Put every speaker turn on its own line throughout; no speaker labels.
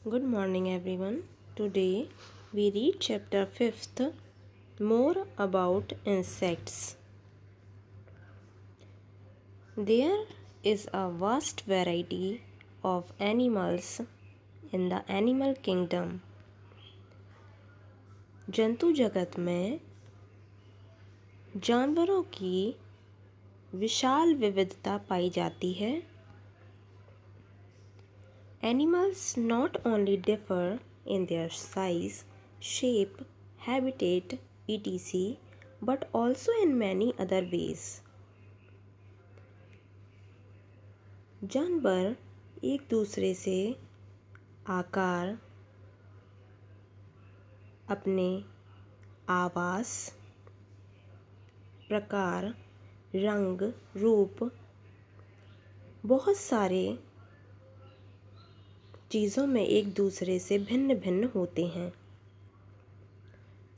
Good morning, everyone. Today we read chapter 5th, More About Insects. There is a vast variety of animals in the animal kingdom. जंतु जगत में जानवरों की विशाल विविधता पाई जाती है. Animals not only differ in their size, shape, habitat, etc., but also in many other ways. जानवर एक दूसरे से आकार, अपने आवास, प्रकार, रंग, रूप, बहुत सारे चीज़ों में एक दूसरे से भिन्न भिन्न होते हैं.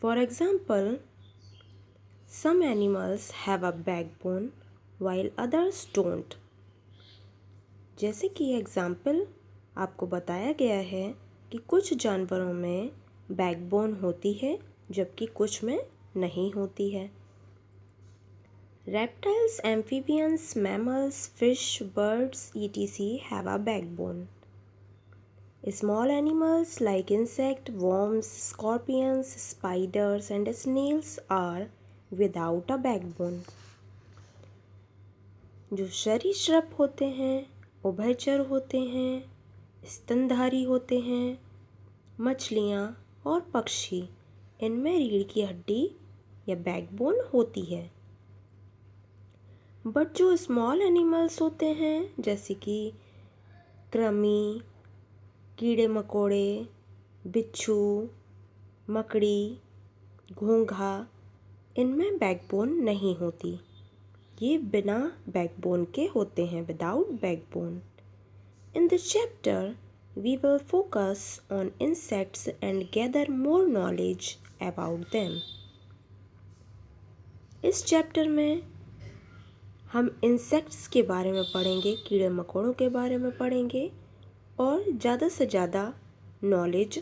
For example, some animals have a backbone while others don't. जैसे कि एग्जाम्पल आपको बताया गया है कि कुछ जानवरों में बैकबोन होती है जबकि कुछ में नहीं होती है. Reptiles, amphibians, mammals, fish, birds, etc. have a backbone. Small animals like insects, worms, scorpions, spiders, and snails are without a backbone. जो सरीसृप होते हैं, उभयचर होते हैं, स्तनधारी होते हैं, मछलियाँ और पक्षी, इनमें रीढ़ की हड्डी या बैकबोन होती है. बट जो स्मॉल एनिमल्स होते हैं जैसे कि कृमि, कीड़े मकोड़े, बिच्छू, मकड़ी, घोंघा, इनमें बैकबोन नहीं होती. ये बिना बैकबोन के होते हैं, without backbone. In this chapter we will focus on insects and gather more knowledge about them. इस चैप्टर में हम इंसेक्ट्स के बारे में पढ़ेंगे, कीड़े मकोड़ों के बारे में पढ़ेंगे और ज़्यादा से ज़्यादा नॉलेज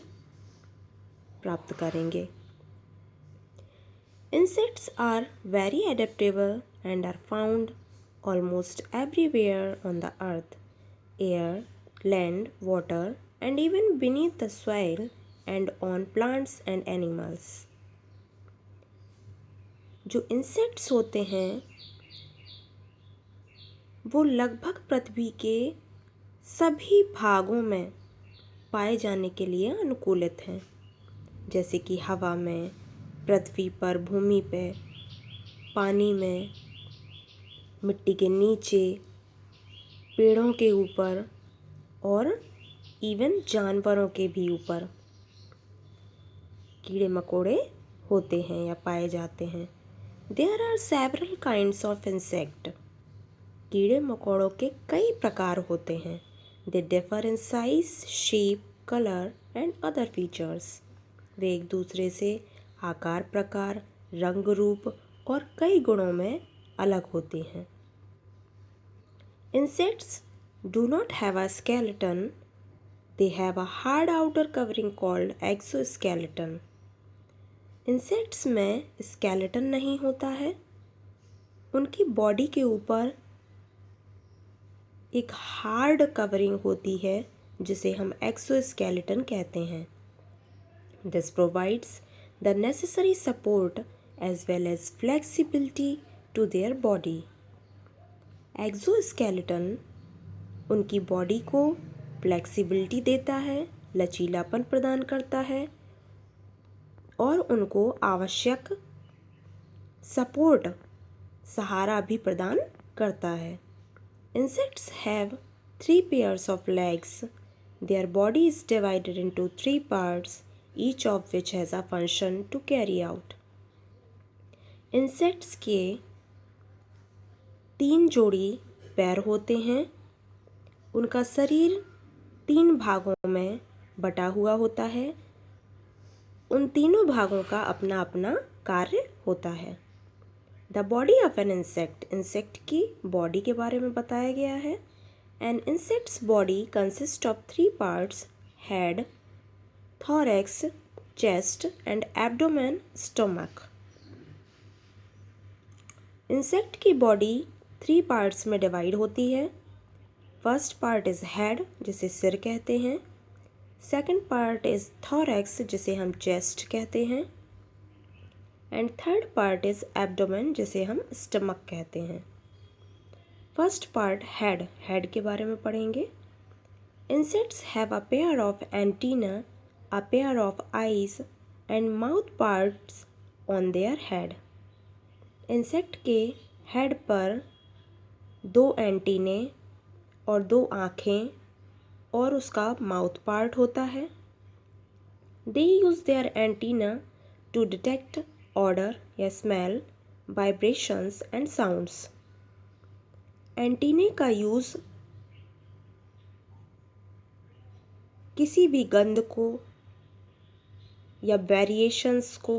प्राप्त करेंगे. Insects are very adaptable and are found almost everywhere on the earth, air, land, water, and even beneath the soil and on plants and animals. जो इंसेक्ट्स होते हैं वो लगभग पृथ्वी के सभी भागों में पाए जाने के लिए अनुकूलित हैं, जैसे कि हवा में, पृथ्वी पर, भूमि पे, पानी में, मिट्टी के नीचे, पेड़ों के ऊपर और इवन जानवरों के भी ऊपर कीड़े मकोड़े होते हैं या पाए जाते हैं. There are several kinds of insect. कीड़े मकोड़ों के कई प्रकार होते हैं. They differ in size, shape, color and other features. वे एक दूसरे से आकार, प्रकार, रंग, रूप और कई गुणों में अलग होते हैं. Insects do not have a skeleton. They have a hard outer covering called exoskeleton. Insects में skeleton नहीं होता है. उनकी बॉडी के ऊपर एक हार्ड कवरिंग होती है जिसे हम एक्सोस्केलेटन कहते हैं. This provides the necessary support as well as flexibility to their body. Exoskeleton उनकी बॉडी को फ्लेक्सिबिलिटी देता है, लचीलापन प्रदान करता है और उनको आवश्यक सपोर्ट, सहारा भी प्रदान करता है. Insects have 3 pairs of legs. Their body is divided into 3 parts, each of which has a function to carry out. Insects के 3 जोड़ी पैर होते हैं. उनका शरीर 3 भागों में बटा हुआ होता है. उन तीनों भागों का अपना अपना कार्य होता है. The body of an insect, insect की बॉडी के बारे में बताया गया है. An insects body consist of 3 parts, head, thorax, chest and abdomen, stomach. Insect की बॉडी 3 पार्ट्स में डिवाइड होती है. फर्स्ट पार्ट इज़ हेड, जिसे सिर कहते हैं. सेकंड पार्ट इज़ थॉरैक्स, जिसे हम चेस्ट कहते हैं. And third part is abdomen, जिसे हम स्टमक कहते हैं. First part head. हेड के बारे में पढ़ेंगे. Insects have a pair of antenna, a pair of eyes and mouth parts on their head. Insect के हेड पर 2 एंटीने और 2 आँखें और उसका माउथ पार्ट होता है. They use their antenna to detect odour या smell, vibrations and sounds. Antennae का यूज़ किसी भी गंध को या वेरिएशंस को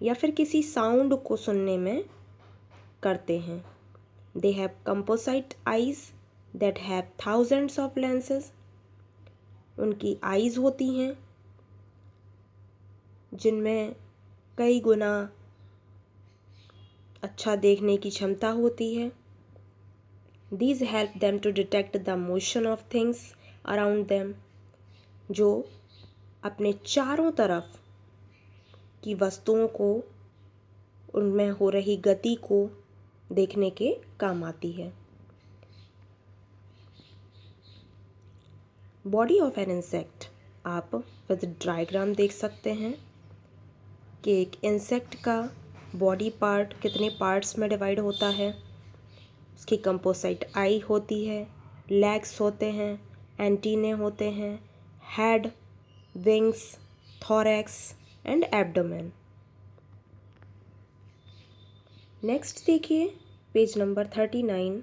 या फिर किसी साउंड को सुनने में करते हैं. They have composite eyes that have thousands of lenses. उनकी आइज़ होती हैं जिनमें कई गुना अच्छा देखने की क्षमता होती है. These help them to detect the motion of things around them, जो अपने चारों तरफ की वस्तुओं को, उनमें हो रही गति को देखने के काम आती है. Body of an insect. आप विद डायग्राम देख सकते हैं कि एक इंसेक्ट का बॉडी पार्ट कितने पार्ट्स में डिवाइड होता है. उसकी कंपोसाइट आई होती है, लेग्स होते हैं, एंटीने होते हैं, head, wings, thorax and abdomen. Next देखिए page number 39.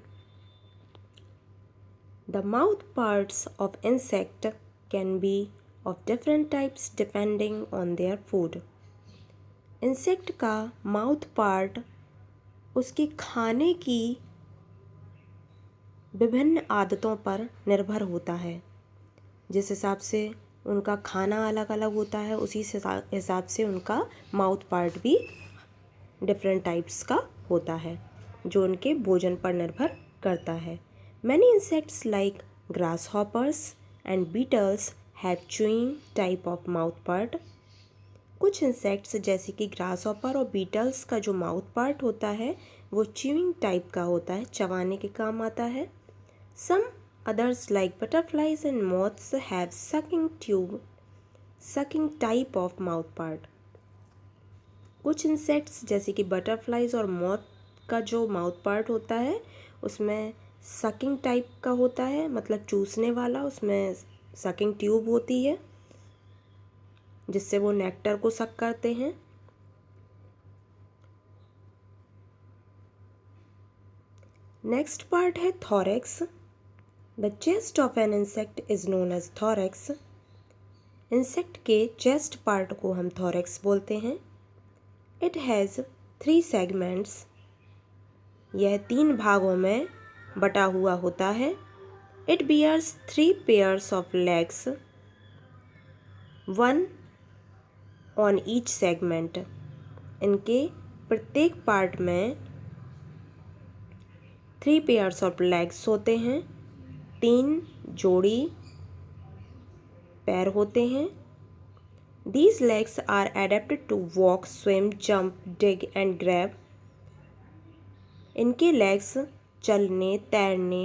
The mouth parts of insect can be of different types depending on their food. Insect का माउथ पार्ट उसके खाने की विभिन्न आदतों पर निर्भर होता है. जिस हिसाब से उनका खाना अलग अलग होता है, उसी हिसाब से उनका माउथ पार्ट भी डिफरेंट टाइप्स का होता है, जो उनके भोजन पर निर्भर करता है. Many insects like grasshoppers and beetles have chewing type of mouth part. कुछ इंसेक्ट्स जैसे कि ग्रास हॉपर और बीटल्स का जो माउथ पार्ट होता है वो च्यूइंग टाइप का होता है, चबाने के काम आता है. Some others like butterflies and moths have sucking type of mouth part. कुछ इंसेक्ट्स जैसे कि बटरफ्लाइज और मॉथ का जो माउथ पार्ट होता है उसमें सकिंग टाइप का होता है, मतलब चूसने वाला. उसमें सकिंग ट्यूब होती है जिससे वो नेक्टर को सक करते हैं. नेक्स्ट पार्ट है thorax. The chest of an insect is known as thorax. Insect के चेस्ट पार्ट को हम थॉरैक्स बोलते हैं. It has 3 segments. यह 3 भागों में बटा हुआ होता है. It bears 3 pairs of legs, 1 on each segment. इनके प्रत्येक पार्ट में 3 pairs of legs होते हैं, 3 जोड़ी पैर होते हैं. These legs are adapted to walk, swim, jump, dig and grab. इनके लेग्स चलने, तैरने,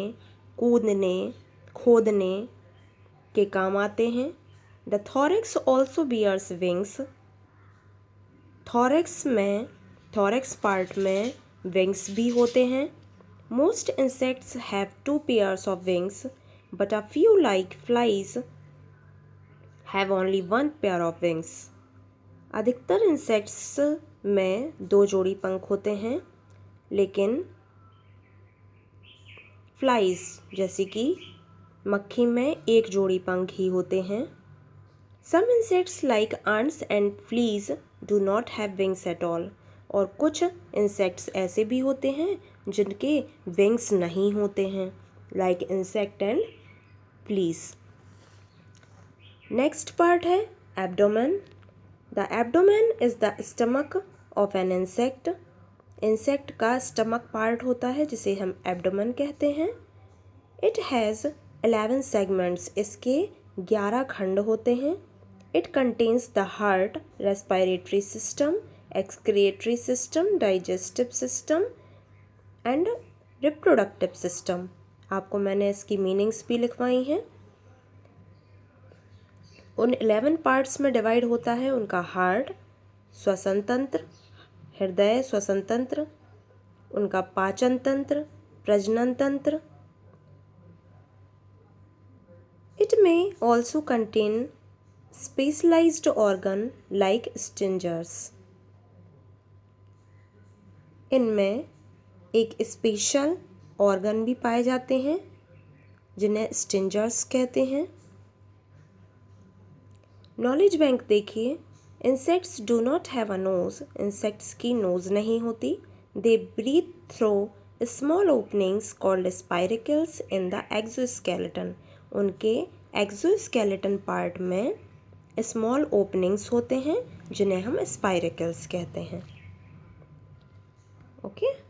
कूदने, खोदने के काम आते हैं. The thorax also bears wings. Thorax part में विंग्स भी होते हैं. Most insects have 2 pairs of wings, but a few like flies have only 1 pair of wings. अधिकतर इंसेक्ट्स में 2 जोड़ी पंख होते हैं, लेकिन फ्लाइज जैसे कि मक्खी में 1 जोड़ी पंख ही होते हैं. Some insects like ants and fleas do not have wings at all. और कुछ इंसेक्ट्स ऐसे भी होते हैं जिनके विंग्स नहीं होते हैं, like insect and fleas. Next part है abdomen. The abdomen is the stomach of an insect. Insect का स्टमक पार्ट होता है जिसे हम एब्डोमेन कहते हैं। It has 11 segments. इसके 11 खंड होते हैं। It contains the heart, respiratory system, excretory system, digestive system and reproductive system. आपको मैंने इसकी मीनिंग्स भी लिखवाई हैं। उन 11 पार्ट्स में डिवाइड होता है उनका हार्ट, श्वसन तंत्र, हृदय श्वसन तंत्र, उनका पाचन तंत्र, प्रजनन तंत्र। It may also contain specialized organ like stingers. इनमें एक स्पेशल ऑर्गन भी पाए जाते हैं जिन्हें स्टिंजर्स कहते हैं। नॉलेज बैंक देखिए। Insects do not have a nose. Insects की नोज नहीं होती। They breathe through small openings called spiracles in the exoskeleton. उनके एक्सोस्केलेटन पार्ट में स्मॉल ओपनिंग्स होते हैं जिन्हें हम स्पाइरिकल्स कहते हैं। ओके।